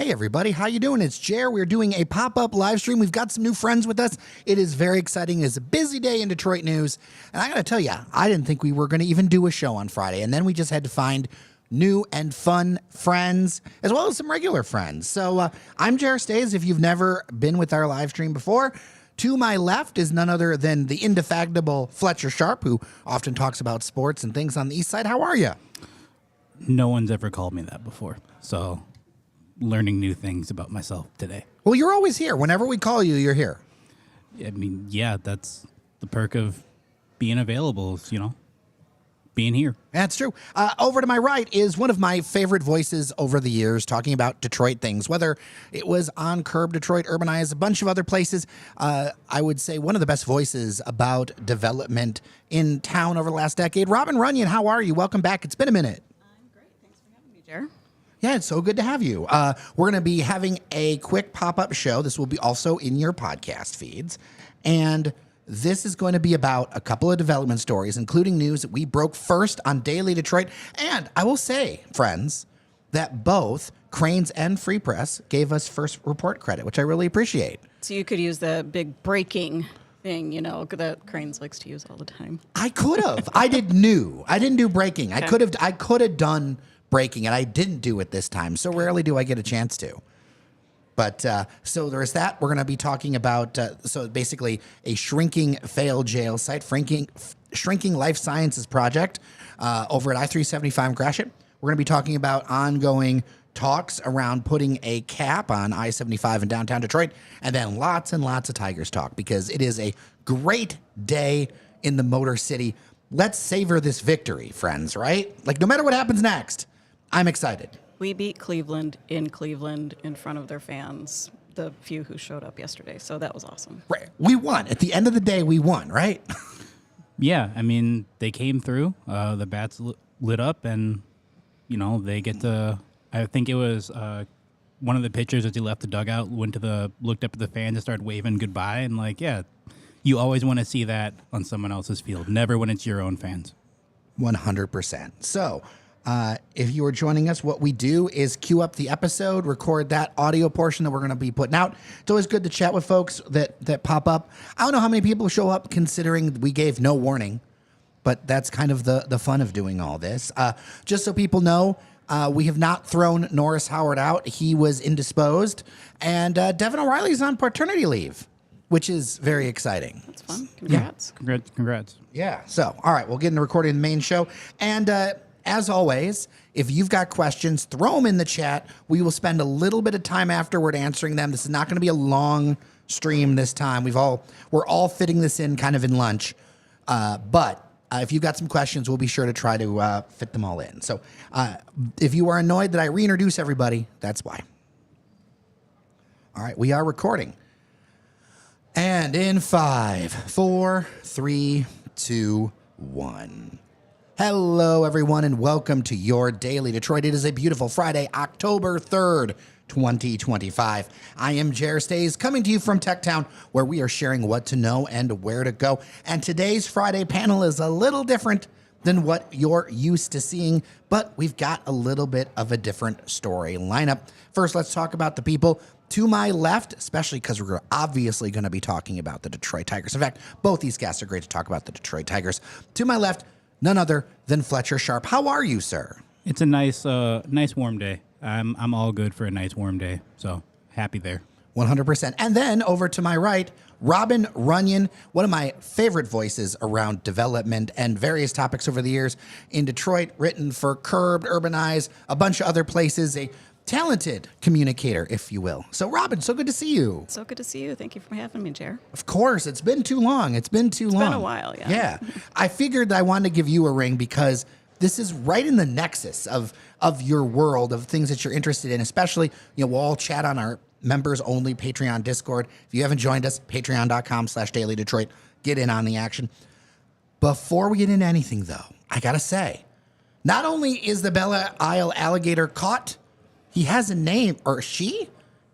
Hey everybody, how you doing? It's Jer. We're doing a pop-up live stream. We've got some new friends with us. It is very exciting. It's a busy day in Detroit news. And I got to tell you, I didn't think we were going to even do a show on Friday. And then we just had to find new and fun friends, as well as some regular friends. So I'm Jer Stays. If you've never been with our live stream before, to my left is none other than the indefatigable Fletcher Sharp, who often talks about sports and things on the east side. How are you? No one's ever called me that before, so learning new things about myself today. Well, you're always here. Whenever we call you, you're here. I mean, yeah, that's the perk of being available, is, being here. That's true. Over to my right is one of my favorite voices over the years talking about Detroit things, whether it was on Curb Detroit, Urbanize, a bunch of other places. I would say one of the best voices about development in town over the last decade. Robin Runyon, how are you? Welcome back. It's been a minute. I'm great. Thanks for having me, Jer. Yeah, it's so good to have you. We're going to be having a quick pop-up show. This will be also in your podcast feeds. And this is going to be about a couple of development stories, including news that we broke first on Daily Detroit. And I will say, friends, that both Cranes and Free Press gave us first report credit, which I really appreciate. So you could use the big breaking thing, that Cranes likes to use all the time. I could have. I didn't do breaking. Okay. I could have done breaking, and I didn't do it this time. So rarely do I get a chance to. But so there's that. We're going to be talking about, so basically a shrinking failed jail site, shrinking life sciences project over at I-375 Gratiot. We're going to be talking about ongoing talks around putting a cap on I-75 in downtown Detroit, and then lots and lots of Tigers talk, because it is a great day in the Motor City. Let's savor this victory, friends, right? Like, no matter what happens next, I'm excited. We beat Cleveland in front of their fans, the few who showed up yesterday. So that was awesome. Right. We won. At the end of the day, we won, right? Yeah, I mean, they came through. The bats lit up, and, they get to, I think it was one of the pitchers as he left the dugout, looked up at the fans and started waving goodbye. And, you always want to see that on someone else's field, never when it's your own fans. 100%. So, if you are joining us, what we do is queue up the episode, record that audio portion that we're going to be putting out. It's always good to chat with folks that pop up. I don't know how many people show up considering we gave no warning, but that's kind of the fun of doing all this. Just so people know, we have not thrown Norris Howard out. He was indisposed. And Devin O'Reilly's on paternity leave, which is very exciting. That's fun. Congrats. Yeah. Congrats. Yeah. So, all right, we'll get into recording the main show. And as always, if you've got questions, throw them in the chat. We will spend a little bit of time afterward answering them. This is not going to be a long stream this time. We're all fitting this in kind of in lunch. But if you've got some questions, we'll be sure to try to fit them all in. So if you are annoyed that I reintroduce everybody, that's why. All right, we are recording. And in 5, 4, 3, 2, 1. Hello, everyone, and welcome to your Daily Detroit. It is a beautiful Friday, October 3rd, 2025. I am Jer Stays, coming to you from Tech Town, where we are sharing what to know and where to go. And today's Friday panel is a little different than what you're used to seeing, but we've got a little bit of a different story lineup. First, let's talk about the people to my left, especially because we're obviously going to be talking about the Detroit Tigers. In fact, both these guests are great to talk about the Detroit Tigers. To my left, none other than Fletcher Sharp. How are you, sir? It's a nice warm day. I'm all good for a nice warm day, so happy there. 100%. And then over to my right, Robin Runyon, one of my favorite voices around development and various topics over the years in Detroit, written for Curb, Urbanize, a bunch of other places, a talented communicator, if you will. So, Robin, so good to see you. So good to see you. Thank you for having me, Jer. Of course. It's been too long. It's been a while, yeah. Yeah. I figured that I wanted to give you a ring because this is right in the nexus of your world, of things that you're interested in, especially, we'll all chat on our members-only Patreon Discord. If you haven't joined us, patreon.com/Daily Detroit. Get in on the action. Before we get into anything, though, I got to say, not only is the Belle Isle alligator caught, he has a name, or she?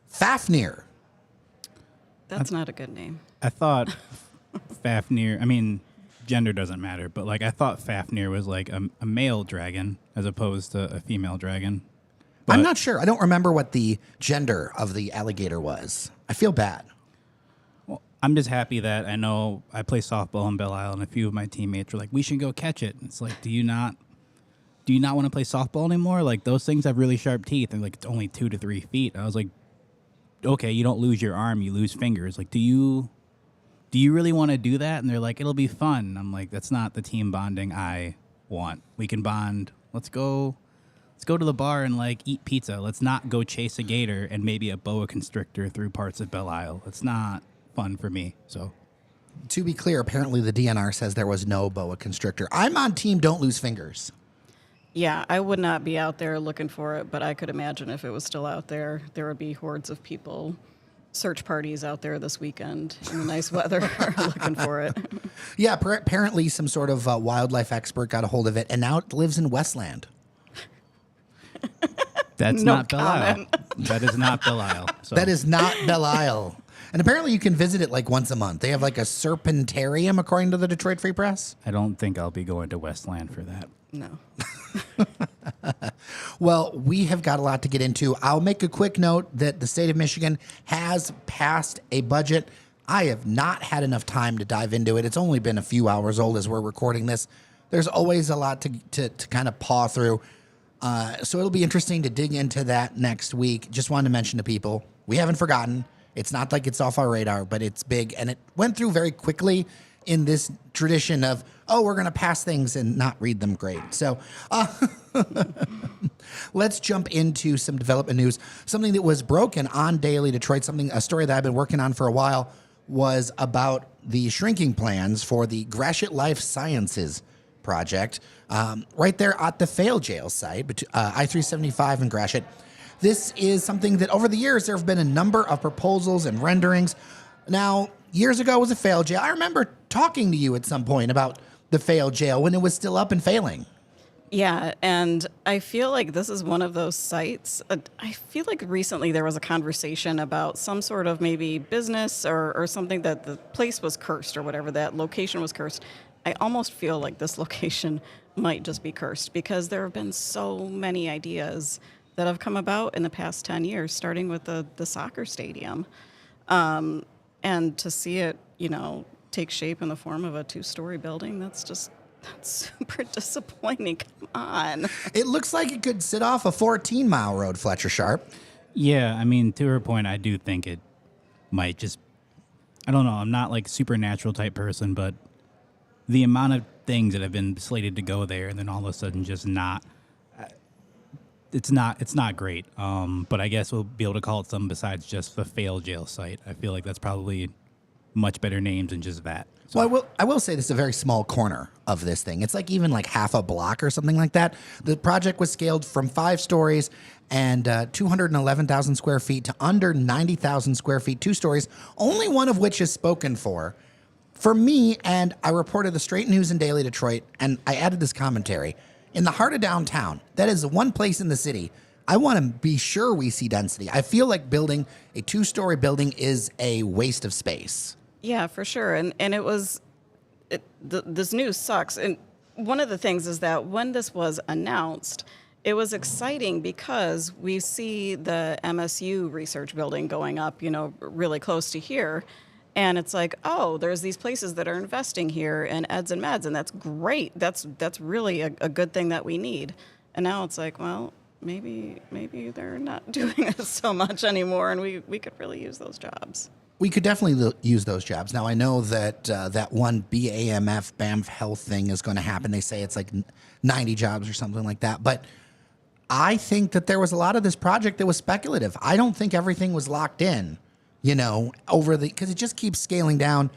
Fafnir. That's not a good name. I thought Fafnir, gender doesn't matter, but I thought Fafnir was a male dragon as opposed to a female dragon. I'm not sure. I don't remember what the gender of the alligator was. I feel bad. Well, I'm just happy that I know I play softball in Belle Isle, and a few of my teammates were like, "We should go catch it." It's like, do you not want to play softball anymore? Like, those things have really sharp teeth, and like it's only 2 to 3 feet. I was like, okay, you don't lose your arm, you lose fingers. Like, do you really want to do that? And they're like, it'll be fun. I'm like, that's not the team bonding I want. We can bond. Let's go to the bar and like eat pizza. Let's not go chase a gator and maybe a boa constrictor through parts of Belle Isle. It's not fun for me. So, To be clear, apparently the DNR says there was no boa constrictor. I'm on team don't lose fingers. Yeah, I would not be out there looking for it, but I could imagine if it was still out there, there would be hordes of people, search parties out there this weekend in the nice weather looking for it. Yeah, apparently some sort of wildlife expert got a hold of it, and now it lives in Westland. that's No not Belle Isle. comment. That is not Belle Isle. So. That is not Belle Isle. And apparently you can visit it like once a month. They have like a serpentarium, according to the Detroit Free Press. I don't think I'll be going to Westland for that. No. Well, we have got a lot to get into. I'll make a quick note that the state of Michigan has passed a budget. I have not had enough time to dive into it. It's only been a few hours old as we're recording this. There's always a lot to kind of paw through. So it'll be interesting to dig into that next week. Just wanted to mention to people, we haven't forgotten. It's not like it's off our radar, but it's big. And it went through very quickly in this tradition of, oh, we're going to pass things and not read them great. So let's jump into some development news. Something that was broken on Daily Detroit, a story that I've been working on for a while, was about the shrinking plans for the Gratiot Life Sciences project right there at the Fail Jail site, I-375 in Gratiot. This is something that over the years, there have been a number of proposals and renderings. Now, years ago was a fail jail. I remember talking to you at some point about the fail jail when it was still up and failing. Yeah, and I feel like this is one of those sites. I feel like recently there was a conversation about some sort of maybe business or something that the place was cursed or whatever, that location was cursed. I almost feel like this location might just be cursed because there have been so many ideas that have come about in the past 10 years, starting with the soccer stadium. And to see it, take shape in the form of a 2-story building, that's super disappointing. Come on. It looks like it could sit off a 14-mile road, Fletcher Sharp. Yeah, I mean, to her point, I do think it might just, I don't know, I'm not like supernatural type person, but the amount of things that have been slated to go there and then all of a sudden just not, it's not great. But I guess we'll be able to call it something besides just the fail jail site. I feel like that's probably much better names than just that. So. Well, I will say this is a very small corner of this thing. It's like even like half a block or something like that. The project was scaled from 5 stories and 211,000 square feet to under 90,000 square feet, 2 stories, only one of which is spoken for. For me, and I reported the Straight News and Daily Detroit, and I added this commentary. In the heart of downtown, that is the one place in the city I want to be sure we see density. I feel like building a 2-story building is a waste of space. Yeah, for sure. And this news sucks. And one of the things is that when this was announced, it was exciting because we see the MSU research building going up, really close to here. And it's like, oh, there's these places that are investing here in eds and meds, and that's great. That's really a good thing that we need. And now it's like, well, maybe they're not doing this so much anymore, and we could really use those jobs. We could definitely use those jobs. Now, I know that that one BAMF, BAMF Health thing is going to happen. They say it's like 90 jobs or something like that. But I think that there was a lot of this project that was speculative. I don't think everything was locked in, because it just keeps scaling down.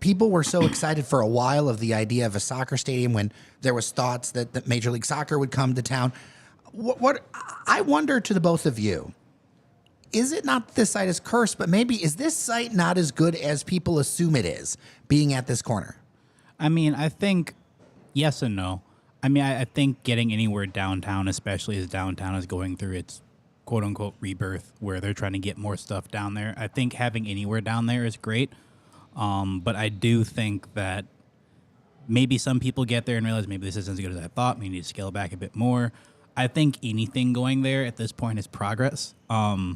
People were so excited for a while of the idea of a soccer stadium when there was thoughts that Major League Soccer would come to town. What I wonder to the both of you, is it not that this site is cursed, but maybe is this site not as good as people assume it is, being at this corner? I mean, I think yes and no. I mean, I think getting anywhere downtown, especially as downtown is going through its quote-unquote rebirth, where they're trying to get more stuff down there, I think having anywhere down there is great. But I do think that maybe some people get there and realize maybe this isn't as good as I thought. We need to scale back a bit more. I think anything going there at this point is progress. I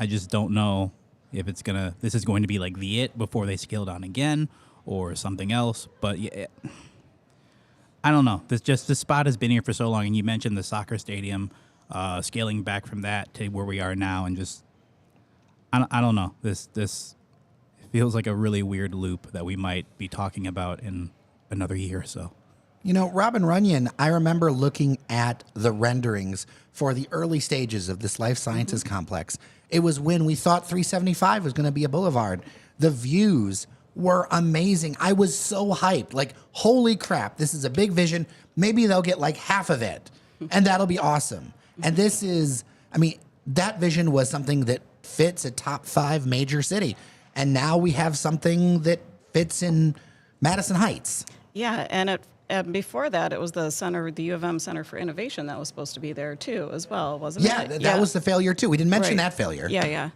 just don't know if this is going to be like the it before they scale down again or something else. But yeah, I don't know. This spot has been here for so long, and you mentioned the soccer stadium, scaling back from that to where we are now, and just I don't know. This feels like a really weird loop that we might be talking about in another year or so. You know, Robin Runyon, I remember looking at the renderings for the early stages of this life sciences complex. It was when we thought 375 was going to be a boulevard. The views were amazing. I was so hyped. Like, holy crap, this is a big vision. Maybe they'll get like half of it, and that'll be awesome. And this is, I mean, that vision was something that fits a top 5 major city. And now we have something that fits in Madison Heights. Yeah, and before that, it was the U of M Center for Innovation that was supposed to be there too, as well, wasn't Yeah, it? that was the failure too. We didn't mention Right. that failure. Yeah.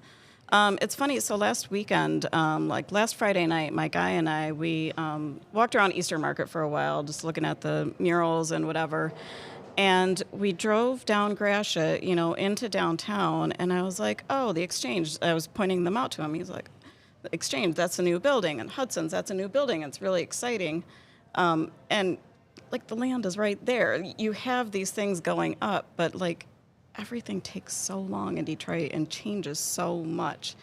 It's funny. So last weekend, like last Friday night, my guy and I, we walked around Easter Market for a while, just looking at the murals and whatever. And we drove down Gratiot, into downtown. And I was like, oh, the Exchange. I was pointing them out to him. He's like, the Exchange, that's a new building. And Hudson's, that's a new building. It's really exciting. And like the land is right there. You have these things going up, but like everything takes so long in Detroit and changes so much.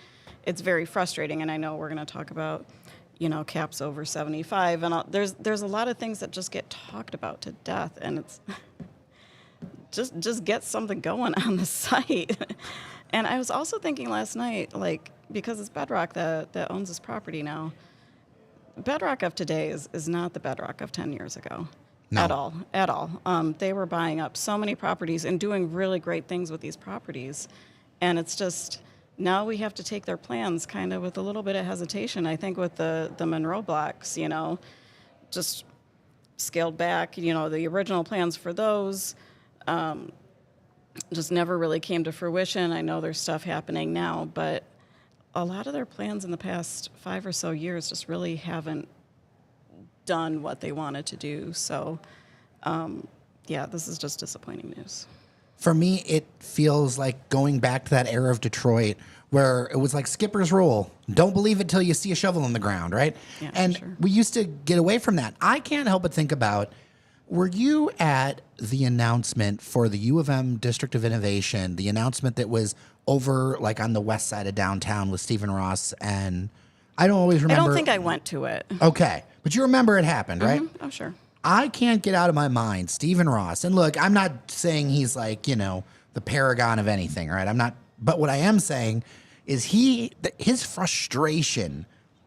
It's very frustrating. And I know we're going to talk about, caps over 75, and there's a lot of things that just get talked about to death, and it's just get something going on the site. And I was also thinking last night, like, because it's Bedrock that owns this property now. Bedrock of today is not the Bedrock of 10 years ago. No. At all. They were buying up so many properties and doing really great things with these properties. And it's just, now we have to take their plans kind of with a little bit of hesitation. I think with the Monroe blocks, just scaled back, the original plans for those just never really came to fruition. I know there's stuff happening now, but a lot of their plans in the past 5 or so years just really haven't done what they wanted to do. So, this is just disappointing news. For me, it feels like going back to that era of Detroit where it was like skipper's rule. Don't believe it till you see a shovel in the ground, right? Yeah, and sure. we used to get away from that. I can't help but think about, were you at the announcement for the U of M District of Innovation, the announcement that was over like on the west side of downtown with Stephen Ross? And I don't always remember. I don't think I went to it. Okay. But you remember it happened, right? Oh, sure. I can't get out of my mind Stephen Ross. And look, I'm not saying he's like, the paragon of anything, right? I'm not. But what I am saying is his frustration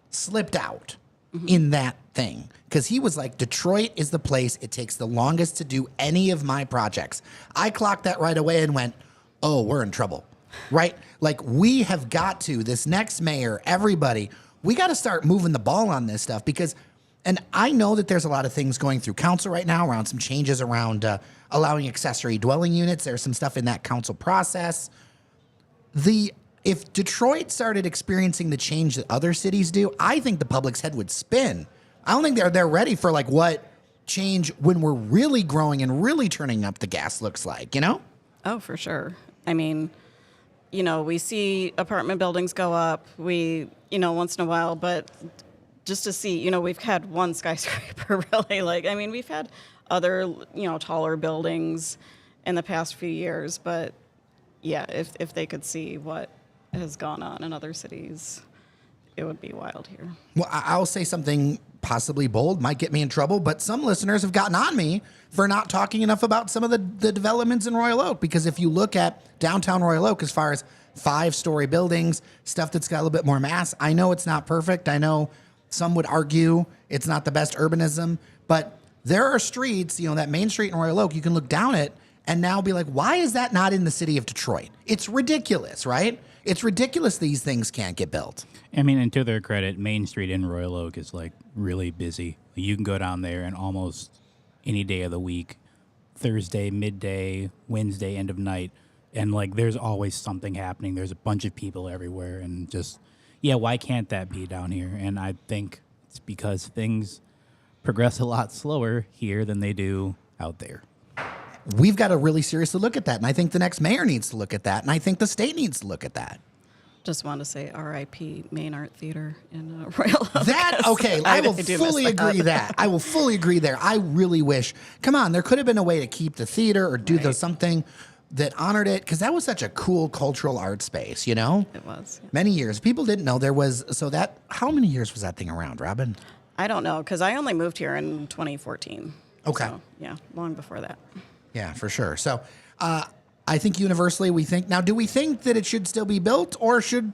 slipped out in that thing, because he was like, Detroit is the place it takes the longest to do any of my projects. I clocked that right away and went, oh, we're in trouble, right? Like, we have got to, this next mayor, everybody, we got to start moving the ball on this stuff, because, and I know that there's a lot of things going through council right now around some changes around allowing accessory dwelling units. There's some stuff in that council process. If Detroit started experiencing the change that other cities do, I think the public's head would spin. I don't think they're ready for like what change when we're really growing and really turning up the gas looks like, Oh, for sure. I mean, we see apartment buildings go up, once in a while, but just to see, we've had one skyscraper really, we've had other, taller buildings in the past few years, but yeah, if they could see what has gone on in other cities, it would be wild here. Well, I'll say something possibly bold, might get me in trouble, but some listeners have gotten on me for not talking enough about some of the developments in Royal Oak, because if you look at downtown Royal Oak, as far as 5-story buildings, stuff that's got a little bit more mass, I know it's not perfect. I know some would argue it's not the best urbanism, but there are streets, that main street in Royal Oak, you can look down it and now be like, why is that not in the city of Detroit? It's ridiculous, right? It's ridiculous these things can't get built. I mean, and to their credit, Main Street in Royal Oak is like really busy. You can go down there and almost any day of the week, Thursday, midday, Wednesday, end of night, and like there's always something happening. There's a bunch of people everywhere, and just, why can't that be down here? And I think it's because things progress a lot slower here than they do out there. we've got to really seriously look at that. And I think the next mayor needs to look at that. And I think the state needs to look at that. Just want to say R.I.P. Main Art Theater in Royal Oak. That, okay, I will fully agree that. I will fully agree there. I really wish, come on, there could have been a way to keep the theater or do something that honored it, because that was such a cool cultural art space, you know? It was. Yeah. Many years. People didn't know there was, so that, how many years was that thing around, Robin? I don't know, because I only moved here in 2014. Okay. So, yeah, long before that. Yeah, for sure. So I think universally we think, now do we think that it should still be built, or should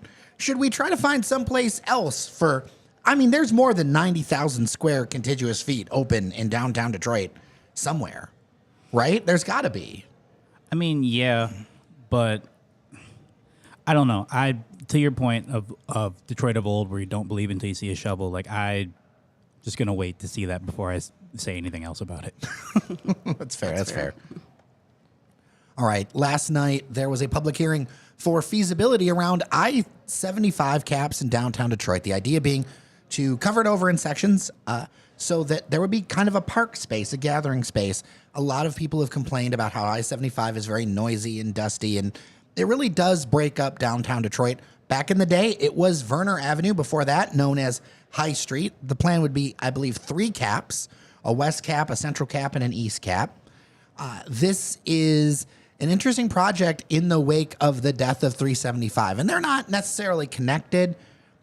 we try to find someplace else for, I mean, there's more than 90,000 square contiguous feet open in downtown Detroit somewhere, right? There's got to be. I mean, yeah, but I don't know. To your point of Detroit of old, where you don't believe until you see a shovel, like I just gonna wait to see that before I say anything else about it. That's fair. That's fair. All right. Last night there was a public hearing for feasibility around I-75 caps in downtown Detroit. The idea being to cover it over in sections so that there would be kind of a park space, a gathering space. A lot of people have complained about how I-75 is very noisy and dusty, and it really does break up downtown Detroit. Back in the day, it was Verner Avenue. Before that, known as High Street. The plan would be, I believe, 3 caps, a west cap, a central cap, and an east cap. This is an interesting project in the wake of the death of 375. And they're not necessarily connected,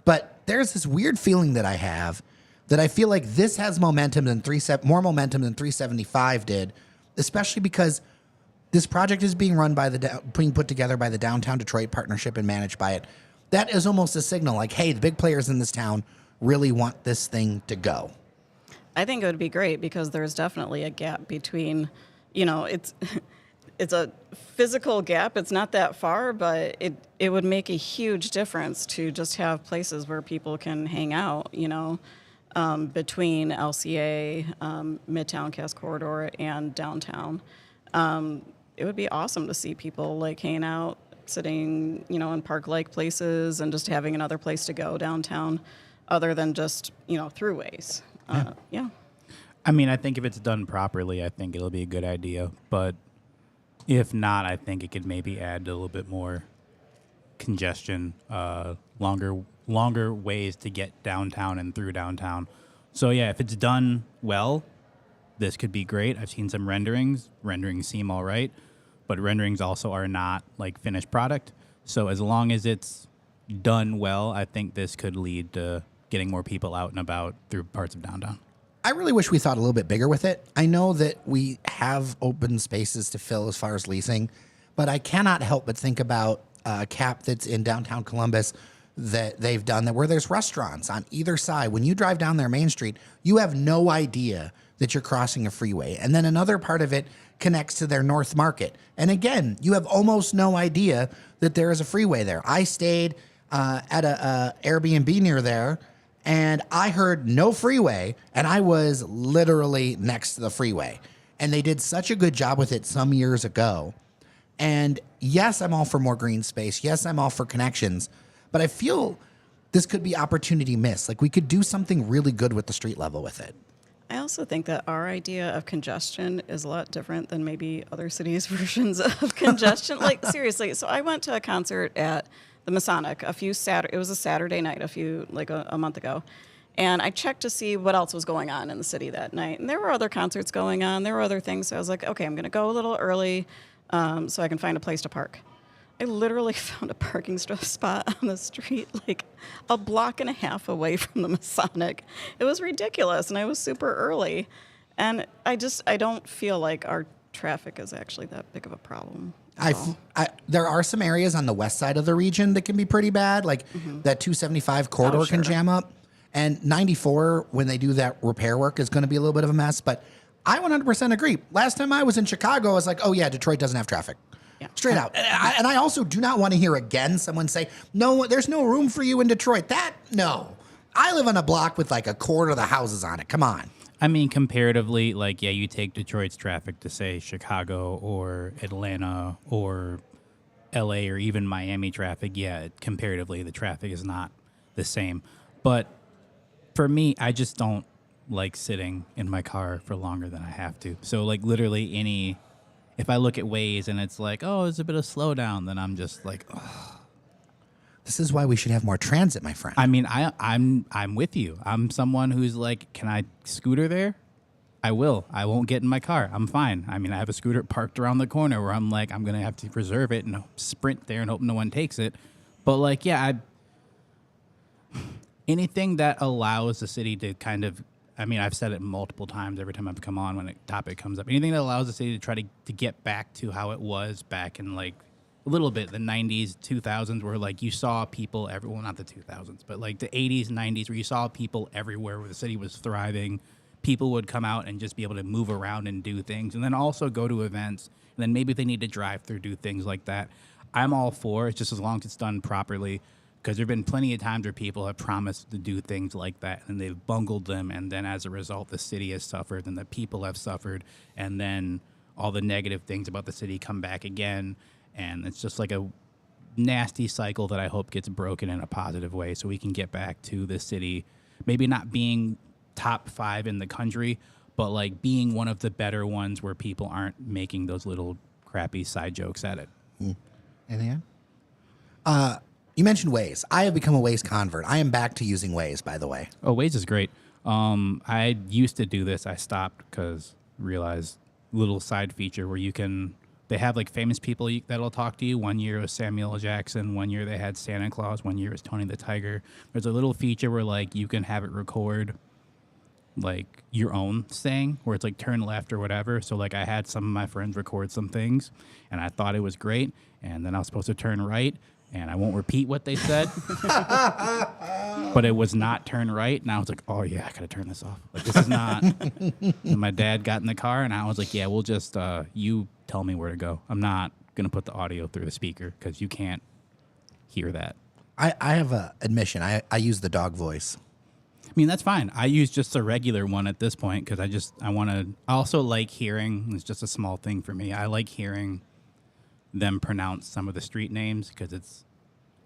but there's this weird feeling that I have that I feel like this has momentum than more momentum than 375 did, especially because this project is being run by being put together by the Downtown Detroit Partnership and managed by it. That is almost a signal like, hey, the big players in this town really want this thing to go. I think it would be great because there's definitely a gap between, it's a physical gap. It's not that far, but it would make a huge difference to just have places where people can hang out, between LCA, Midtown Cass Corridor, and downtown. It would be awesome to see people like hanging out, sitting, in park-like places and just having another place to go downtown other than just, throughways. Yeah. I mean, I think if it's done properly, I think it'll be a good idea. But if not, I think it could maybe add a little bit more congestion, longer ways to get downtown and through downtown. So, yeah, if it's done well, this could be great. I've seen some renderings. Renderings seem all right, but renderings also are not like finished product. So as long as it's done well, I think this could lead to getting more people out and about through parts of downtown. I really wish we thought a little bit bigger with it. I know that we have open spaces to fill as far as leasing, but I cannot help but think about a cap that's in downtown Columbus that they've done that where there's restaurants on either side. When you drive down their Main Street, you have no idea that you're crossing a freeway. And then another part of it connects to their North Market. And again, you have almost no idea that there is a freeway there. I stayed at a Airbnb near there, and I heard no freeway, and I was literally next to the freeway. And they did such a good job with it some years ago. And yes, I'm all for more green space. Yes, I'm all for connections. But I feel this could be opportunity missed. Like we could do something really good with the street level with it. I also think that our idea of congestion is a lot different than maybe other cities' versions of congestion. Like seriously, so I went to a concert at the Masonic it was a Saturday night a month ago. And I checked to see what else was going on in the city that night. And there were other concerts going on. There were other things. So I was like, okay, I'm going to go a little early so I can find a place to park. I literally found a parking spot on the street like a block and a half away from the Masonic. It was ridiculous, and I was super early. And I don't feel like our traffic is actually that big of a problem. There are some areas on the west side of the region that can be pretty bad, like that 275 corridor can jam up. And 94, when they do that repair work, is going to be a little bit of a mess. But I 100% agree. Last time I was in Chicago, I was like, oh, yeah, Detroit doesn't have traffic. Yeah. Straight out. And I also do not want to hear again someone say, no, there's no room for you in Detroit. No. I live on a block with like a quarter of the houses on it. Come on. I mean, comparatively, like, yeah, you take Detroit's traffic to, say, Chicago or Atlanta or L.A. or even Miami traffic. Yeah, comparatively, the traffic is not the same. But for me, I just don't like sitting in my car for longer than I have to. So, like, literally any if I look at Waze and it's like, oh, there's a bit of slowdown, then I'm just like, oh. This is why we should have more transit, my friend. I mean, I'm with you. I'm someone who's like, can I scooter there? I will. I won't get in my car. I'm fine. I mean, I have a scooter parked around the corner where I'm like, I'm going to have to reserve it and sprint there and hope no one takes it. But like, yeah, anything that allows the city to kind of, I mean, I've said it multiple times every time I've come on when a topic comes up. Anything that allows the city to try to get back to how it was back in like a little bit the 90s, 2000s, where like you saw people well, not the 2000s, but like the 80s, 90s, where you saw people everywhere, where the city was thriving. People would come out and just be able to move around and do things, and then also go to events. And then maybe if they need to drive through, do things like that. I'm all for it, just as long as it's done properly. Because there have been plenty of times where people have promised to do things like that, and they've bungled them, and then as a result, the city has suffered, and the people have suffered, and then all the negative things about the city come back again, and it's just like a nasty cycle that I hope gets broken in a positive way, so we can get back to the city, maybe not being top 5 in the country, but like being one of the better ones where people aren't making those little crappy side jokes at it. Anything else? You mentioned Waze. I have become a Waze convert. I am back to using Waze, by the way. Oh, Waze is great. I used to do this. I stopped because realized little side feature where they have like famous people that'll talk to you. One year it was Samuel L. Jackson. One year they had Santa Claus. One year it was Tony the Tiger. There's a little feature where like you can have it record like your own saying, where it's like turn left or whatever. So like I had some of my friends record some things, and I thought it was great. And then I was supposed to turn right. And I won't repeat what they said, but it was not turn right. And I was like, oh, yeah, I got to turn this off. Like, this is not. And my dad got in the car, and I was like, yeah, we'll just, you tell me where to go. I'm not going to put the audio through the speaker because you can't hear that. I have a admission. I use the dog voice. I mean, that's fine. I use just a regular one at this point because I also like hearing, it's just a small thing for me. I like hearing them pronounce some of the street names because it's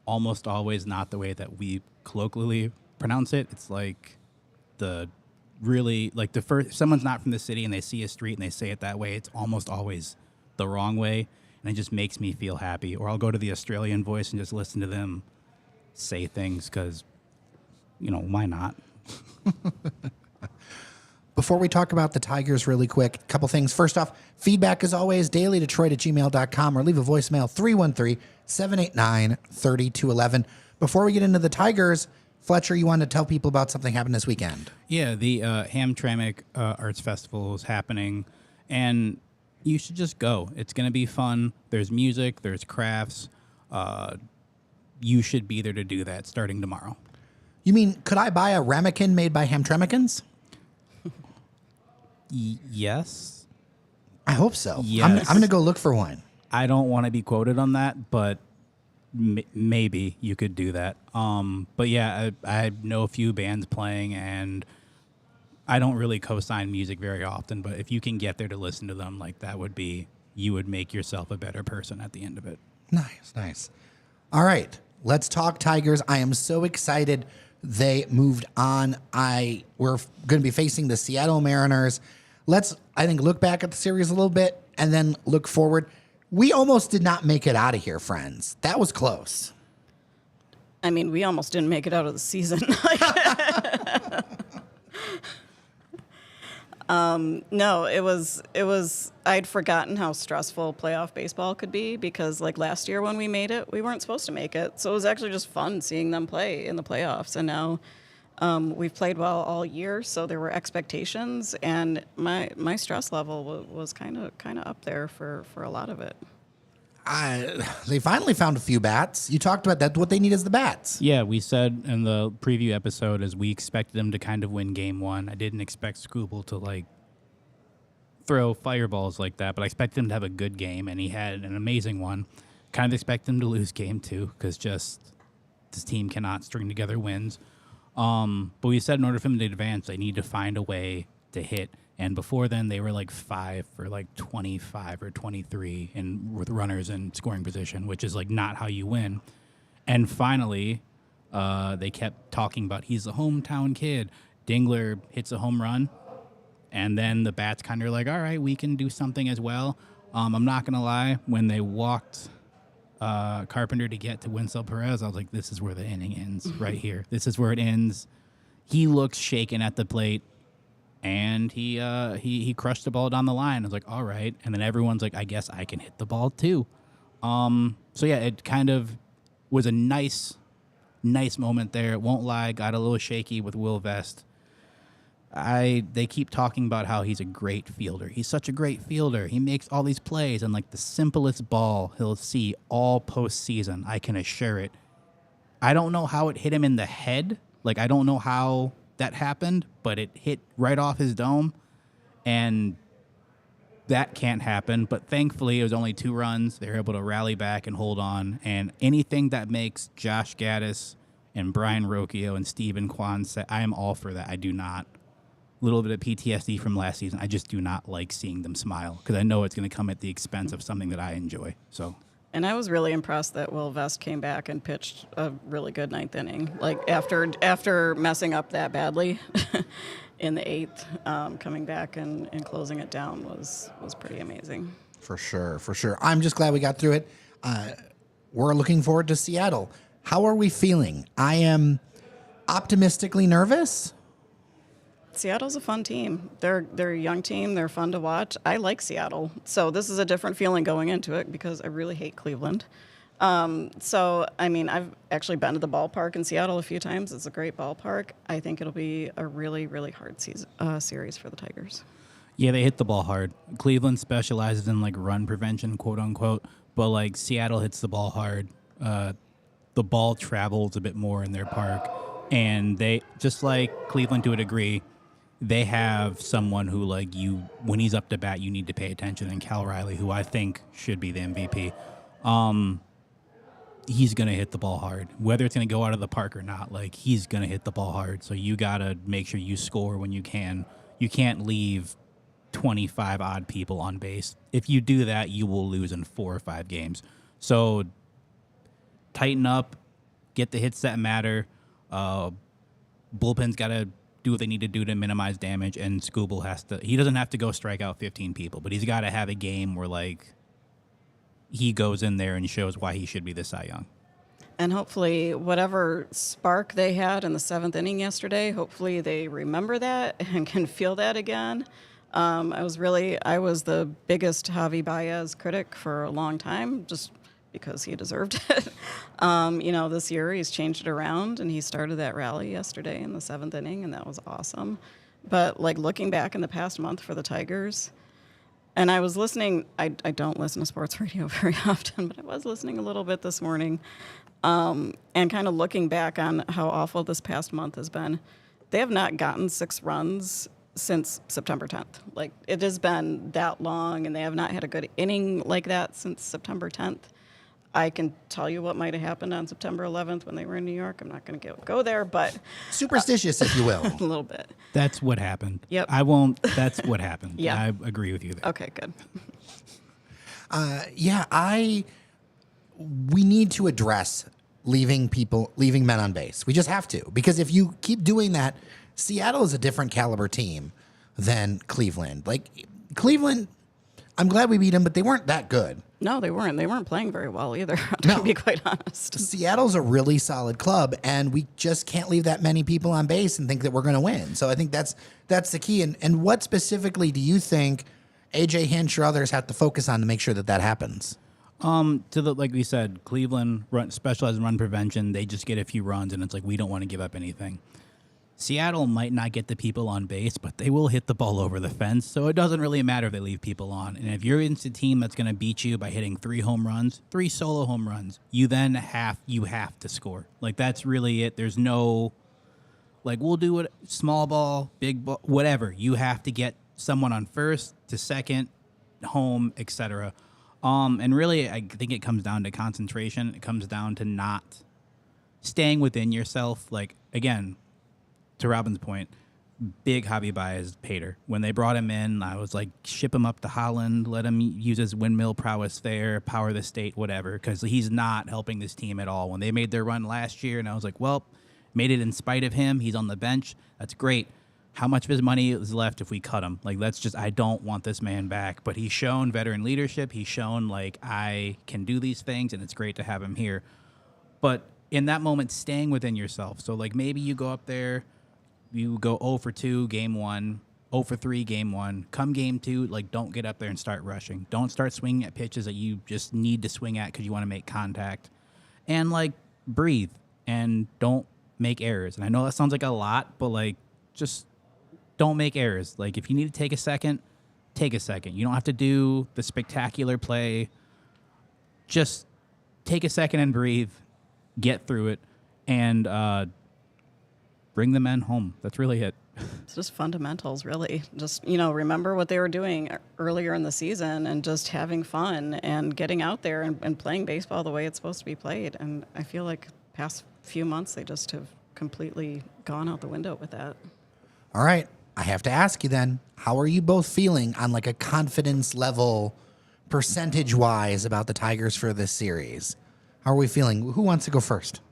almost always not the way that we colloquially pronounce it. It's like the first, if someone's not from the city and they see a street and they say it that way, it's almost always the wrong way. And it just makes me feel happy. Or I'll go to the Australian voice and just listen to them say things because, why not? Before we talk about the Tigers really quick, a couple things. First off, feedback as always, dailydetroit@gmail.com or leave a voicemail, 313-789-3211. Before we get into the Tigers, Fletcher, you wanted to tell people about something happened this weekend. Yeah, the Hamtramck Arts Festival is happening, and you should just go. It's going to be fun. There's music, there's crafts. You should be there to do that starting tomorrow. You mean, could I buy a ramekin made by Hamtramckans? Yes. I hope so. Yes. I'm going to go look for one. I don't want to be quoted on that, but maybe you could do that. But yeah, I know a few bands playing, and I don't really co-sign music very often, but if you can get there to listen to them, like you would make yourself a better person at the end of it. Nice. All right, let's talk Tigers. I am so excited they moved on. We're going to be facing the Seattle Mariners. Let's, I think, look back at the series a little bit and then look forward. We almost did not make it out of here, friends. That was close. I mean, we almost didn't make it out of the season. No, it was, I'd forgotten how stressful playoff baseball could be because like last year when we made it, we weren't supposed to make it. So it was actually just fun seeing them play in the playoffs. And now we've played well all year. So there were expectations, and my stress level was kind of up there for a lot of it. They finally found a few bats. You talked about that. What they need is the bats. Yeah, we said in the preview episode is we expected them to kind of win game one. I didn't expect Scooble to like throw fireballs like that, but I expected him to have a good game, and he had an amazing one. Kind of expect him to lose game two because just this team cannot string together wins. But we said in order for them to advance, they need to find a way to hit. And before then, they were like 5 for like 25 or 23 with runners in scoring position, which is like not how you win. And finally, they kept talking about he's a hometown kid. Dingler hits a home run, and then the bats kind of like, all right, we can do something as well. I'm not going to lie. When they walked Carpenter to get to Winslow Perez, I was like, this is where the inning ends right here. This is where it ends. He looks shaken at the plate, and he crushed the ball down the line. I was like, all right. And then everyone's like, I guess I can hit the ball too. So, yeah, it kind of was a nice moment there. It won't lie. Got a little shaky with Will Vest. They keep talking about how he's a great fielder. He's such a great fielder. He makes all these plays, and like the simplest ball he'll see all postseason. I can assure it. I don't know how it hit him in the head. Like, I don't know how that happened, but it hit right off his dome, and that can't happen. But thankfully, it was only 2 runs. They were able to rally back and hold on. And anything that makes Josh Gaddis and Brian Rocchio and Steven Kwan say, I am all for that. I do not. Little bit of PTSD from last season. I just do not like seeing them smile because I know it's going to come at the expense of something that I enjoy. So, and I was really impressed that Will Vest came back and pitched a really good 9th inning. Like after messing up that badly in the 8th, coming back and closing it down was pretty amazing. For sure, for sure. I'm just glad we got through it. We're looking forward to Seattle. How are we feeling? I am optimistically nervous. Seattle's a fun team. They're a young team. They're fun to watch. I like Seattle. So this is a different feeling going into it because I really hate Cleveland. So, I mean, I've actually been to the ballpark in Seattle a few times. It's a great ballpark. I think it'll be a really, really hard series for the Tigers. Yeah, they hit the ball hard. Cleveland specializes in, like, run prevention, quote unquote, but, like, Seattle hits the ball hard. The ball travels a bit more in their park. And they, just like Cleveland to a degree, they have someone who, like, when he's up to bat, you need to pay attention. And Cal Riley, who I think should be the MVP, he's going to hit the ball hard. Whether it's going to go out of the park or not, like, he's going to hit the ball hard. So you got to make sure you score when you can. You can't leave 25 odd people on base. If you do that, you will lose in 4 or 5 games. So tighten up, get the hits that matter. Bullpen's got to do what they need to do to minimize damage, and Skubal he doesn't have to go strike out 15 people, but he's got to have a game where, like, he goes in there and shows why he should be the Cy Young. And hopefully whatever spark they had in the 7th inning yesterday, hopefully they remember that and can feel that again. I was the biggest Javi Baez critic for a long time, just because he deserved it. This year he's changed it around, and he started that rally yesterday in the 7th inning, and that was awesome. But, like, looking back in the past month for the Tigers, and I was listening, I don't listen to sports radio very often, but I was listening a little bit this morning, and kind of looking back on how awful this past month has been. They have not gotten 6 runs since September 10th. Like, it has been that long, and they have not had a good inning like that since September 10th. I can tell you what might have happened on September 11th when they were in New York. I'm not going to go there, but Superstitious, if you will. a little bit. That's what happened. Yep. I won't. That's what happened. Yeah. I agree with you there. Okay, good. We need to address leaving men on base. We just have to, because if you keep doing that, Seattle is a different caliber team than Cleveland. Like, Cleveland, I'm glad we beat them, but they weren't that good. No, they weren't. They weren't playing very well either, to be quite honest. Seattle's a really solid club, and we just can't leave that many people on base and think that we're going to win. So I think that's the key. And what specifically do you think AJ Hinch or others have to focus on to make sure that happens? Like we said, Cleveland specializes in run prevention. They just get a few runs, and it's like, we don't want to give up anything. Seattle might not get the people on base, but they will hit the ball over the fence, so it doesn't really matter if they leave people on. And if you're into a team that's going to beat you by hitting 3 home runs, 3 solo home runs, you have to score. Like, that's really it. There's no, like, we'll do it, small ball, big ball, whatever. You have to get someone on first to second, home, etc. And really, I think it comes down to concentration. It comes down to not staying within yourself. Like, again, to Robin's point, big Javi Baez hater. When they brought him in, I was like, ship him up to Holland, let him use his windmill prowess there, power the state, whatever, because he's not helping this team at all. When they made their run last year, and I was like, well, made it in spite of him. He's on the bench. That's great. how much of his money is left if we cut him? Like, I don't want this man back. But he's shown veteran leadership. He's shown, like, I can do these things, and it's great to have him here. But in that moment, staying within yourself. So, like, maybe you go up there, you go 0 for 2, game 1, 0 for 3, game 1. Come game 2, like, don't get up there and start rushing. Don't start swinging at pitches that you just need to swing at because you want to make contact. And, like, breathe and don't make errors. And I know that sounds like a lot, but, like, just don't make errors. Like, if you need to take a second, take a second. You don't have to do the spectacular play. Just take a second and breathe, get through it, and bring the men home. That's really it. It's just fundamentals, really. Just, remember what they were doing earlier in the season and just having fun and getting out there and playing baseball the way it's supposed to be played. And I feel like past few months, they just have completely gone out the window with that. All right. I have to ask you then, how are you both feeling on like a confidence level, percentage-wise, about the Tigers for this series? How are we feeling? Who wants to go first?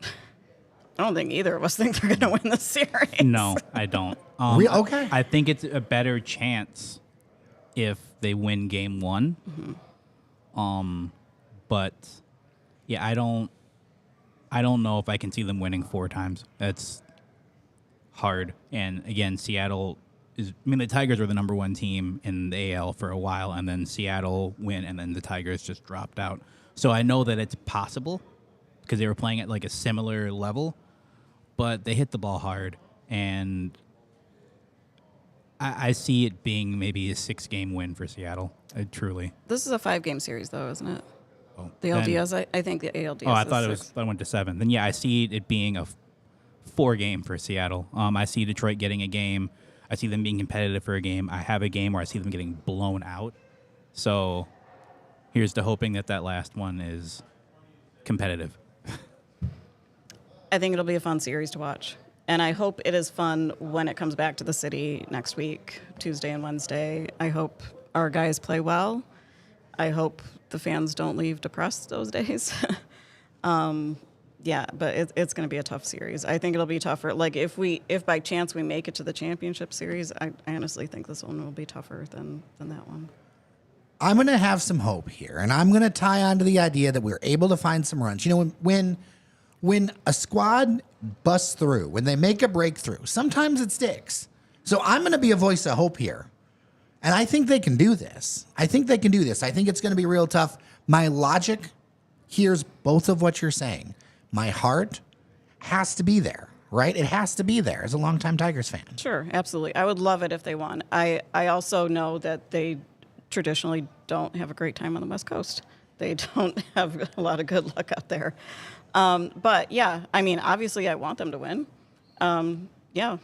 I don't think either of us think they're going to win the series. No, I don't. Okay. I think it's a better chance if they win game 1. But yeah, I don't know if I can see them winning 4 times. That's hard. And again, Seattle the Tigers were the number 1 team in the AL for a while, and then Seattle win, and then the Tigers just dropped out. So I know that it's possible because they were playing at like a similar level, but they hit the ball hard, and I see it being maybe a 6-game win for Seattle. Truly. This is a 5-game series, though, isn't it? Oh, The LDS, I think the ALDS. Oh, I thought is it was. 6. I went to 7. Then yeah, I see it being a 4-game for Seattle. I see Detroit getting a game. I see them being competitive for a game. I have a game where I see them getting blown out. So here's to hoping that last one is competitive. I think it'll be a fun series to watch. And I hope it is fun when it comes back to the city next week, Tuesday and Wednesday. I hope our guys play well. I hope the fans don't leave depressed those days. Yeah, but it's going to be a tough series. I think it'll be tougher. Like if by chance we make it to the championship series, I honestly think this one will be tougher than that one. I'm going to have some hope here, and I'm going to tie on to the idea that we're able to find some runs. When a squad busts through, when they make a breakthrough, sometimes it sticks. So I'm going to be a voice of hope here. And I think they can do this. I think it's going to be real tough. My logic hears both of what you're saying. My heart has to be there, right? It has to be there as a longtime Tigers fan. Sure, absolutely. I would love it if they won. I also know that they traditionally don't have a great time on the West Coast. They don't have a lot of good luck out there. But yeah, I mean, obviously I want them to win. Yeah.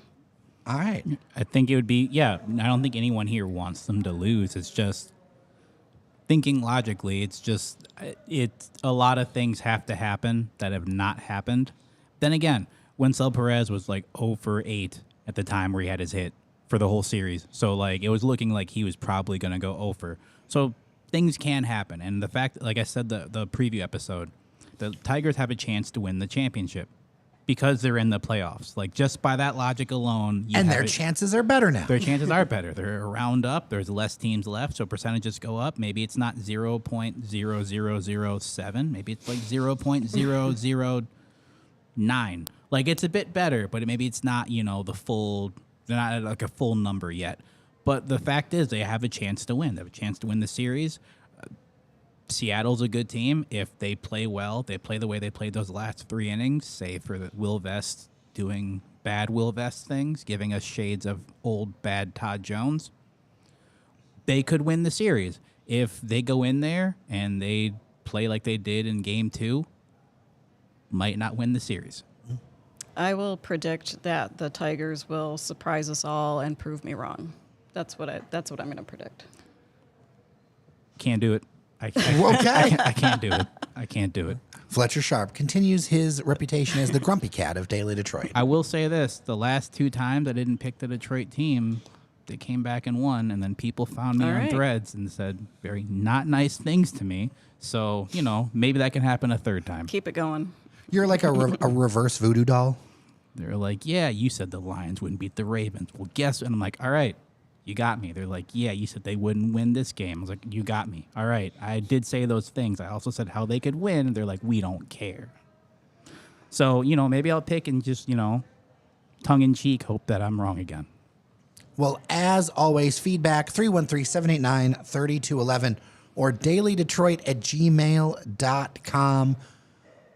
All right. I think it would be, I don't think anyone here wants them to lose. It's just thinking logically, it's a lot of things have to happen that have not happened. Then again, Wencel Perez was like 0 for 8 at the time where he had his hit for the whole series. So like it was looking like he was probably going to go 0 for. So things can happen. And the fact, like I said, the preview episode, the Tigers have a chance to win the championship because they're in the playoffs. Like just by that logic alone, their chances are better now. Their chances are better. They're a round up. There's less teams left, so percentages go up. Maybe it's not 0.0007. Maybe it's like 0.009. Like it's a bit better, but maybe it's not, the full. They're not at like a full number yet. But the fact is, they have a chance to win. They have a chance to win the series. Seattle's a good team. If they play well, they play the way they played those last 3 innings, save for the Will Vest doing bad Will Vest things, giving us shades of old bad Todd Jones. They could win the series. If they go in there and they play like they did in Game 2, might not win the series. I will predict that the Tigers will surprise us all and prove me wrong. That's what I'm going to predict. Can't do it. Okay. I can't do it. I can't do it. Fletcher Sharp continues his reputation as the grumpy cat of Daily Detroit. I will say this. The last 2 times I didn't pick the Detroit team, they came back and won, and then people found me on threads and said very not nice things to me. So, maybe that can happen a 3rd time. Keep it going. You're like a reverse voodoo doll. They're like, yeah, you said the Lions wouldn't beat the Ravens. Well, guess, and I'm like, all right, you got me. They're like, yeah, you said they wouldn't win this game. I was like, you got me. All right, I did say those things. I also said how they could win. And they're like, we don't care. So, maybe I'll pick and just, tongue-in-cheek hope that I'm wrong again. Well, as always, feedback 313-789-3211 or dailydetroit@gmail.com.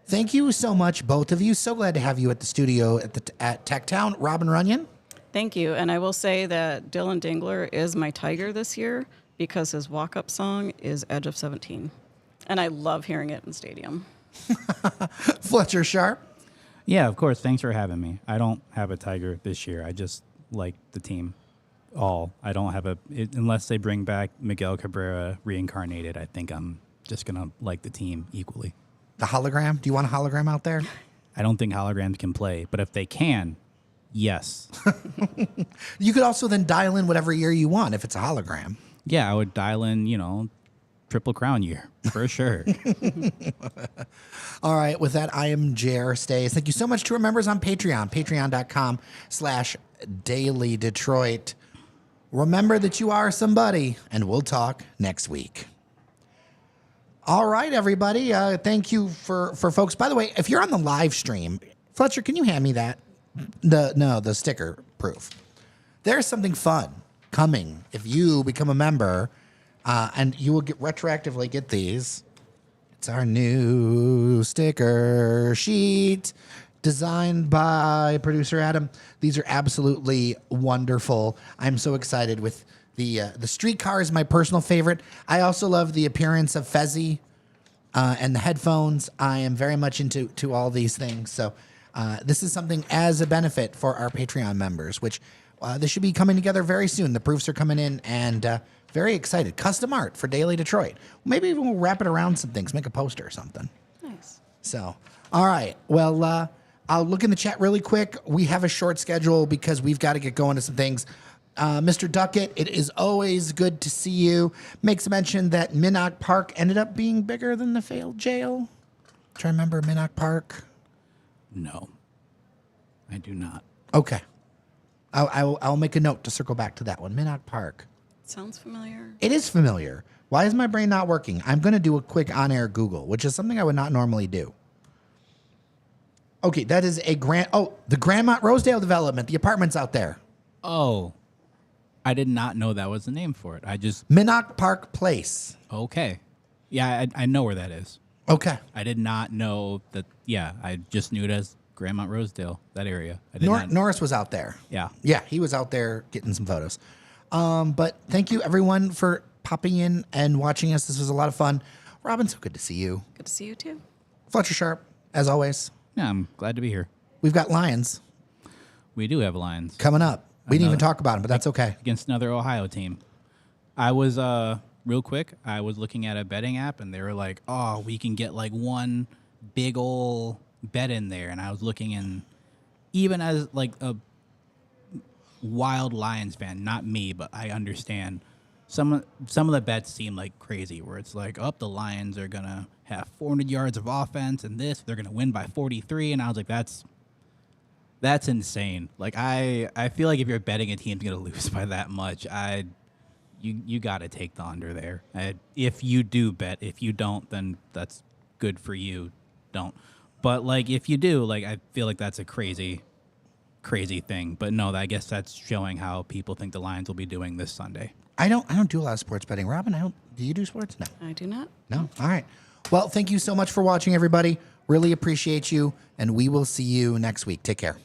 Thank you so much, both of you. So glad to have you at the studio at Techtown. Robin Runyon. Thank you. And I will say that Dylan Dingler is my tiger this year because his walk-up song is Edge of 17. And I love hearing it in stadium. Fletcher Sharp. Yeah, of course. Thanks for having me. I don't have a tiger this year. I just like the team. I don't have unless they bring back Miguel Cabrera reincarnated, I think I'm just going to like the team equally. The hologram? Do you want a hologram out there? I don't think holograms can play, but if they can, yes. You could also then dial in whatever year you want if it's a hologram. Yeah, I would dial in, Triple Crown year for sure. All right. With that, I am Jer Stays. Thank you so much to our members on Patreon, patreon.com/dailydetroit. Remember that you are somebody, and we'll talk next week. All right, everybody. Thank you for folks. By the way, if you're on the live stream, Fletcher, can you hand me that? The sticker proof. There's something fun coming if you become a member, and you will retroactively get these. It's our new sticker sheet designed by producer Adam. These are absolutely wonderful. I'm so excited with the streetcar is my personal favorite. I also love the appearance of Fezzi and the headphones. I am very much into all these things. So this is something as a benefit for our Patreon members, which this should be coming together very soon. The proofs are coming in, and very excited. Custom art for Daily Detroit. Maybe even we'll wrap it around some things, make a poster or something. Nice. So, all right. Well, I'll look in the chat really quick. We have a short schedule because we've got to get going to some things. Mr. Duckett, it is always good to see you. Makes mention that Minnock Park ended up being bigger than the failed jail. Try to remember Minnock Park. No, I do not. Okay. I'll make a note to circle back to that one. Minnock Park. Sounds familiar. It is familiar. Why is my brain not working? I'm going to do a quick on-air Google, which is something I would not normally do. Okay, that is the Grandmont Rosedale development, the apartments out there. Oh, I did not know that was the name for it. Minnock Park Place. Okay. Yeah, I know where that is. Okay. I did not know that. Yeah, I just knew it as Grandmont Rosedale, that area. Norris was out there. Yeah. Yeah, he was out there getting some photos. But thank you, everyone, for popping in and watching us. This was a lot of fun. Robin, so good to see you. Good to see you too. Fletcher Sharp, as always. Yeah, I'm glad to be here. We've got Lions We do have Lions coming up. We didn't even talk about them, but that's okay. against another Ohio team. I was real quick. I was looking at a betting app, and they were like, "Oh, we can get like one big ol' bet in there." And I was looking, and even as like a wild Lions fan, not me, but I understand some of the bets seem like crazy. Where it's like, "Oh, the Lions are gonna have 400 yards of offense, and they're gonna win by 43." And I was like, That's insane. Like I feel like if you're betting a team's gonna lose by that much, you got to take the under there. If you do bet, if you don't, then that's good for you. Don't. But like if you do, like I feel like that's a crazy thing. But no, I guess that's showing how people think the Lions will be doing this Sunday. I don't do a lot of sports betting. Robin, do you do sports? No. I do not. No. All right. Well, thank you so much for watching, everybody. Really appreciate you, and we will see you next week. Take care.